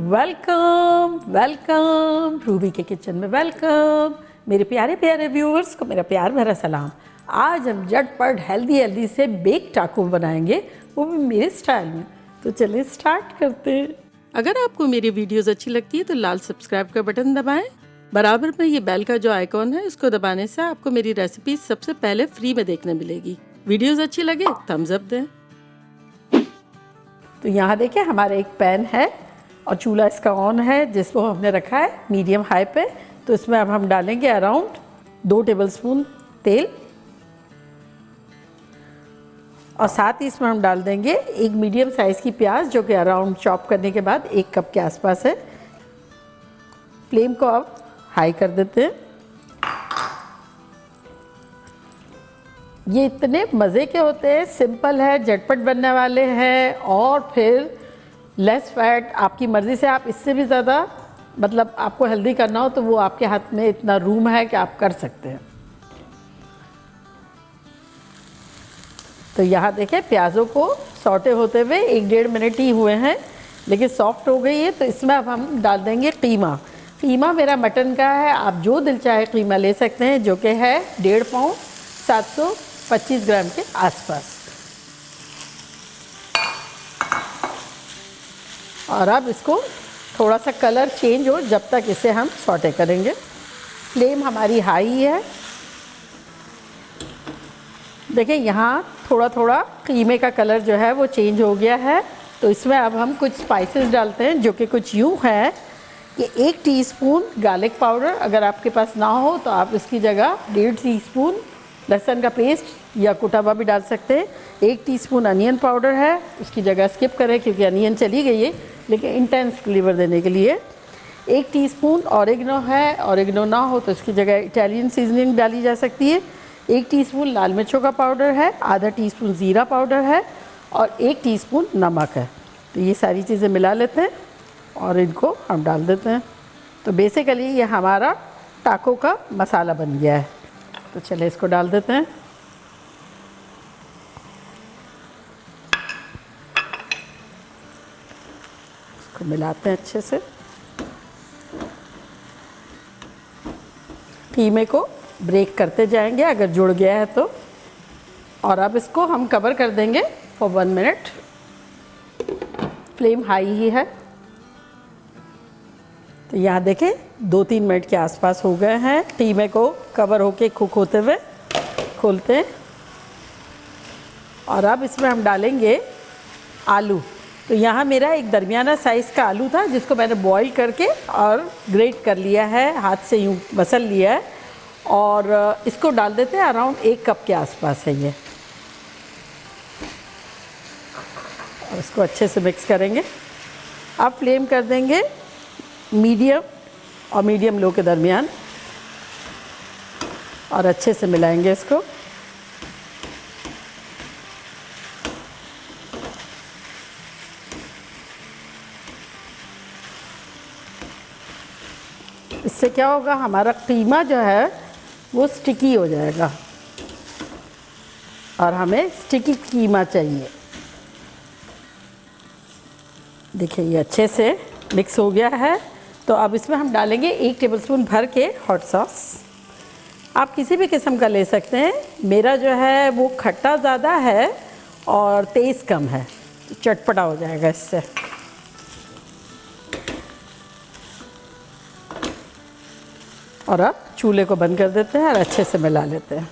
Welcome welcome Ruby के kitchen में welcome. मेरे प्यारे प्यारे व्यूअर्स को मेरा प्यार भरा सलाम। आज हम झटपट हेल्दी से बेक टाको बनाएंगे, वो भी मेरे स्टाइल में। तो चलिए स्टार्ट करते हैं। अगर आपको मेरी वीडियोस अच्छी लगती है तो लाल सब्सक्राइब का बटन दबाएं। बराबर में ये बेल का जो आइकॉन है इसको दबाने से आपको मेरी रेसिपी सबसे पहले फ्री में देखने मिलेगी। वीडियोस अच्छी लगे थम्स अप दें। तो यहाँ देखिए हमारा एक पैन है और चूल्हा इसका ऑन है, जिसको हमने रखा है मीडियम हाई पे। तो इसमें अब हम डालेंगे अराउंड 2 टेबलस्पून तेल और साथ ही इसमें हम डाल देंगे एक मीडियम साइज़ की प्याज, जो कि अराउंड चॉप करने के बाद 1 कप के आसपास है। फ्लेम को अब हाई कर देते हैं। ये इतने मज़े के होते हैं, सिंपल है, झटपट बनने वाले हैं और फिर लेस फैट। आपकी मर्ज़ी से आप इससे भी ज़्यादा मतलब आपको हेल्दी करना हो तो वो आपके हाथ में इतना रूम है कि आप कर सकते हैं। तो यहाँ देखें प्याज़ों को सौटे होते हुए 1-1.5 मिनट ही हुए हैं, लेकिन सॉफ्ट हो गई है। तो इसमें अब हम डाल देंगे कीमा। कीमा मेरा मटन का है, आप जो दिल चाहे कीमा ले सकते हैं, जो कि है 1.5 पाउंड 725 ग्राम के आसपास। और अब इसको थोड़ा सा कलर चेंज हो जब तक इसे हम सौटे करेंगे। फ्लेम हमारी हाई है। देखिए यहाँ थोड़ा थोड़ा कीमे का कलर जो है वो चेंज हो गया है। तो इसमें अब हम कुछ स्पाइसेस डालते हैं, जो कि कुछ यूँ है कि 1 टीस्पून गार्लिक पाउडर, अगर आपके पास ना हो तो आप इसकी जगह 1.5 टीस्पून लहसुन का पेस्ट या कुटा हुआ भी डाल सकते हैं। 1 टीस्पून अनियन पाउडर है, उसकी जगह स्किप करें क्योंकि अनियन चली गई है, लेकिन इंटेंस फ्लेवर देने के लिए। 1 टीस्पून ऑरिगेनो है, ऑरिगेनो ना हो तो इसकी जगह इटालियन सीजनिंग डाली जा सकती है। 1 टीस्पून लाल मिर्चों का पाउडर है, आधा टीस्पून ज़ीरा पाउडर है और 1 टीस्पून नमक है। तो ये सारी चीज़ें मिला लेते हैं और इनको हम डाल देते हैं। तो बेसिकली ये हमारा टाको का मसाला बन गया है। तो चलिए इसको डाल देते हैं। इसको मिलाते हैं अच्छे से। कीमे को ब्रेक करते जाएंगे अगर जुड़ गया है तो। और अब इसको हम कवर कर देंगे फॉर 1 मिनट। फ्लेम हाई ही है। तो यहाँ देखें 2-3 मिनट के आसपास हो गए हैं। कीमे को कवर होके कुक होते हुए खोलते हैं। और अब इसमें हम डालेंगे आलू। तो यहाँ मेरा एक दरमियाना साइज़ का आलू था, जिसको मैंने बॉईल करके और ग्रेट कर लिया है, हाथ से यूँ मसल लिया है। और इसको डाल देते हैं, अराउंड 1 कप के आसपास है ये। और इसको अच्छे से मिक्स करेंगे। अब फ्लेम कर देंगे मीडियम और मीडियम लो के दरमियान और अच्छे से मिलाएंगे इसको। इससे क्या होगा, हमारा कीमा जो है वो स्टिकी हो जाएगा और हमें स्टिकी कीमा चाहिए। देखिए ये अच्छे से मिक्स हो गया है। तो अब इसमें हम डालेंगे 1 टेबलस्पून भर के हॉट सॉस। आप किसी भी किस्म का ले सकते हैं। मेरा जो है वो खट्टा ज़्यादा है और तेज़ कम है, तो चटपटा हो जाएगा इससे। और अब चूल्हे को बंद कर देते हैं और अच्छे से मिला लेते हैं।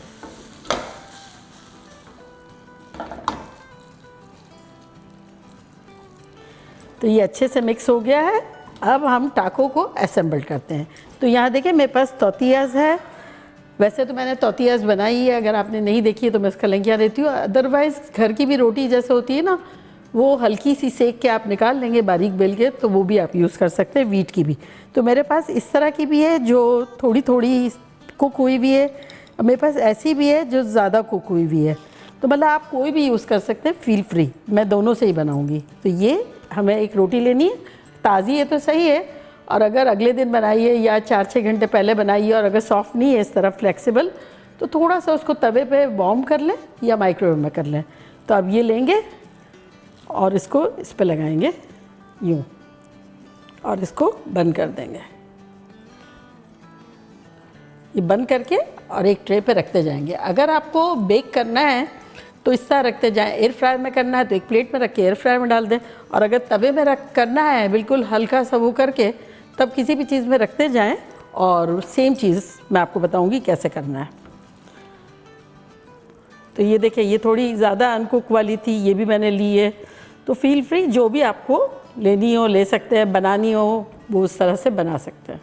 तो ये अच्छे से मिक्स हो गया है। अब हम टाको को असेंबल करते हैं। तो यहाँ देखिए मेरे पास तोतियाज़ है। वैसे तो मैंने तोतियाज़ बनाई है, अगर आपने नहीं देखी है तो मैं इसका लिंक यहाँ देती हूँ। अदरवाइज़ घर की भी रोटी जैसे होती है ना, वो हल्की सी सेक के आप निकाल लेंगे बारीक बेल के, तो वो भी आप यूज़ कर सकते हैं, वीट की भी। तो मेरे पास इस तरह की भी है जो थोड़ी थोड़ी कुक हुई भी है, मेरे पास ऐसी भी है जो ज़्यादा कुक हुई भी है। तो मतलब आप कोई भी यूज़ कर सकते हैं, फील फ्री। मैं दोनों से ही बनाऊँगी। तो ये हमें एक रोटी लेनी है, ताज़ी है तो सही है, और अगर अगले दिन बनाइए या 4-6 घंटे पहले बनाइए और अगर सॉफ्ट नहीं है इस तरह फ्लेक्सिबल, तो थोड़ा सा उसको तवे पे वार्म कर लें या माइक्रोवेव में कर लें। तो अब ये लेंगे और इसको इस पे लगाएंगे यूँ और इसको बंद कर देंगे। ये बंद करके और एक ट्रे पे रखते जाएंगे। अगर आपको बेक करना है तो इस तरह रखते जाएं। एयर फ्रायर में करना है तो एक प्लेट में रख के एयर फ्रायर में डाल दें, और अगर तवे में रख करना है बिल्कुल हल्का सा वो करके, तब किसी भी चीज़ में रखते जाएं। और सेम चीज़ मैं आपको बताऊंगी कैसे करना है। तो ये देखिए, ये थोड़ी ज़्यादा अनकुक वाली थी, ये भी मैंने ली है। तो फील फ्री जो भी आपको लेनी हो ले सकते हैं, बनानी हो वो उस तरह से बना सकते हैं।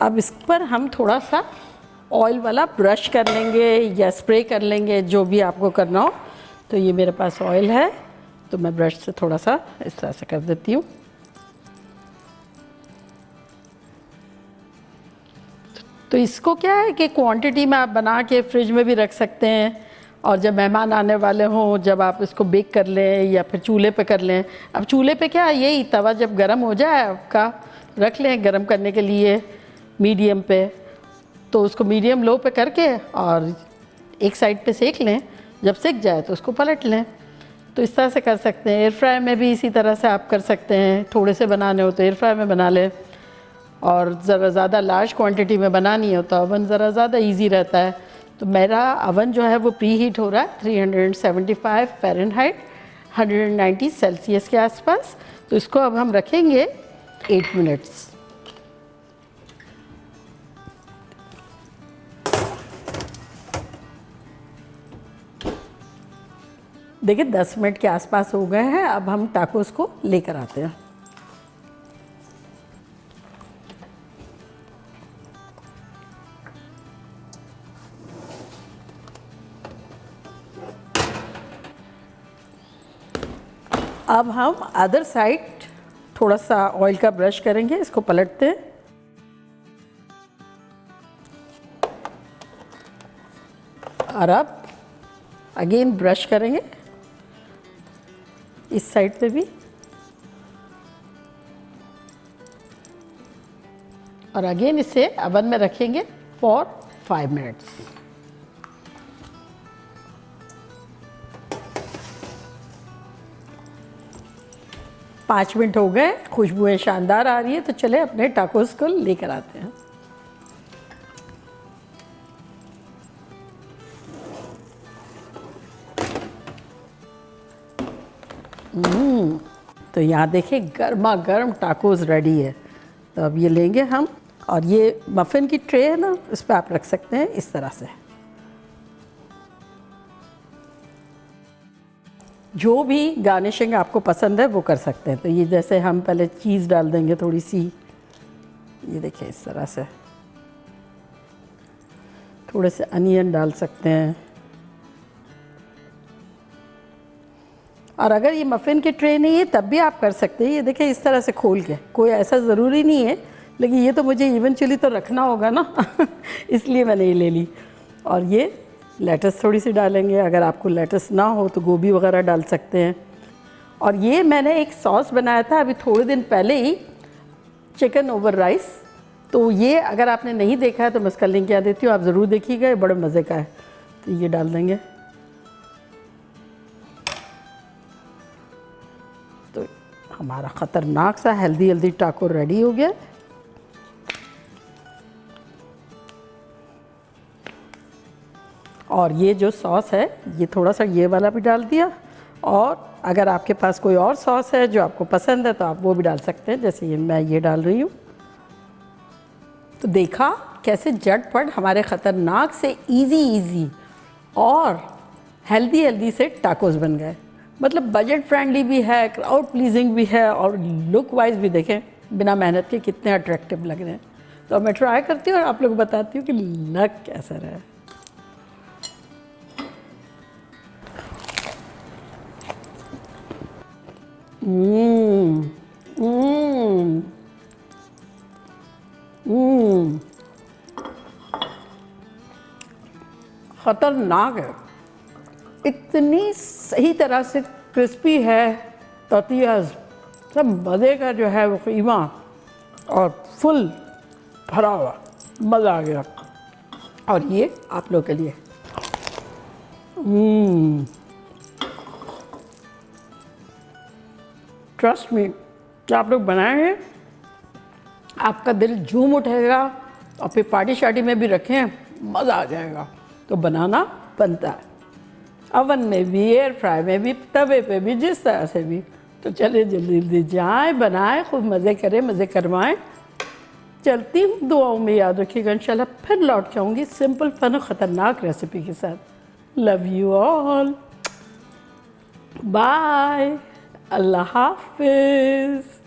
अब इस पर हम थोड़ा सा ऑयल वाला ब्रश कर लेंगे या स्प्रे कर लेंगे, जो भी आपको करना हो। तो ये मेरे पास ऑयल है तो मैं ब्रश से थोड़ा सा इस तरह से कर देती हूँ। तो इसको क्या है कि क्वांटिटी में आप बना के फ्रिज में भी रख सकते हैं, और जब मेहमान आने वाले हों जब आप इसको बेक कर लें या फिर चूल्हे पे कर लें। अब चूल्हे पे क्या, यही तवा जब गर्म हो जाए आपका, रख लें गर्म करने के लिए मीडियम पे, तो उसको मीडियम लो पे करके और एक साइड पे सेक लें। जब सेक जाए तो उसको पलट लें। तो इस तरह से कर सकते हैं। एयर फ्राई में भी इसी तरह से आप कर सकते हैं। थोड़े से बनाने हो तो एयर फ्राई में बना लें, और ज़रा ज़्यादा लार्ज क्वांटिटी में बनानी हो तो ओवन ज़रा ज़्यादा इजी रहता है। तो मेरा ओवन जो है वो प्री हीट हो रहा है 375 फ़ारेनहाइट 190 सेल्सियस के आसपास। तो इसको अब हम रखेंगे 8 मिनट्स। देखिए 10 मिनट के आसपास हो गए हैं। अब हम टाकोस को लेकर आते हैं। अब हम अदर साइड थोड़ा सा ऑयल का ब्रश करेंगे, इसको पलटते हैं। और अब अगेन ब्रश करेंगे इस साइड पे भी, और अगेन इसे ओवन में रखेंगे फॉर 5 मिनट्स। पाँच मिनट हो गए, खुशबुएं शानदार आ रही है। तो चले अपने टाकोस को लेकर आते हैं। तो यहाँ देखें गर्मा गर्म टाकोस रेडी है। तो अब ये लेंगे हम, और ये मफ़िन की ट्रे है ना, इस पर आप रख सकते हैं इस तरह से। जो भी गार्निशिंग आपको पसंद है वो कर सकते हैं। तो ये जैसे हम पहले चीज़ डाल देंगे थोड़ी सी, ये देखिए इस तरह से। थोड़े से अनियन डाल सकते हैं। और अगर ये मफ़िन की ट्रे नहीं है तब भी आप कर सकते हैं। ये देखिए इस तरह से खोल के, कोई ऐसा ज़रूरी नहीं है, लेकिन ये तो मुझे इवेंचुअली तो रखना होगा ना इसलिए मैंने ये ले ली। और ये लेटस थोड़ी सी डालेंगे, अगर आपको लेटस ना हो तो गोभी वगैरह डाल सकते हैं। और ये मैंने एक सॉस बनाया था अभी थोड़े दिन पहले ही, चिकन ओवर राइस। तो ये अगर आपने नहीं देखा है तो मैं इसका लिंक यहाँ देती हूँ, आप ज़रूर देखिएगा, बड़े मज़े का है। तो ये डाल देंगे। तो हमारा ख़तरनाक सा हेल्दी टाको रेडी हो गया। और ये जो सॉस है ये थोड़ा सा ये वाला भी डाल दिया, और अगर आपके पास कोई और सॉस है जो आपको पसंद है तो आप वो भी डाल सकते हैं, जैसे ये मैं ये डाल रही हूँ। तो देखा कैसे झटपट हमारे ख़तरनाक से इजी और हेल्दी से टाकोस बन गए। मतलब बजट फ्रेंडली भी है, क्राउड प्लीजिंग भी है, और लुक वाइज भी देखें बिना मेहनत के कितने अट्रैक्टिव लग रहे हैं। तो मैं ट्राई करती हूँ और आप लोग बताती हूँ कि लग कैसा रहा। ख़तरनाक है, इतनी सही तरह से क्रिस्पी है। टॉर्टियाज सब मज़े का जो है वो कीमा, और फुल भरा हुआ, मज़ा आ गया। और ये आप लोग के लिए ट्रस्ट मी, आप लोग बनाएंगे आपका दिल झूम उठेगा, और फिर पार्टी शार्टी में भी रखें मज़ा आ जाएगा। तो बनाना बनता है, अवन में भी, एयर फ्राई में भी, तवे पे भी, जिस तरह से भी। तो चलिए जल्दी जल्दी जाएं, बनाएं, खूब मज़े करें, मज़े करवाएं। चलती हूँ, दुआओं में याद रखिएगा। इंशाल्लाह फिर लौट के आऊँगी सिंपल फन और ख़तरनाक रेसिपी के साथ। लव यू ऑल, बाय, अल्लाह हाफिज़।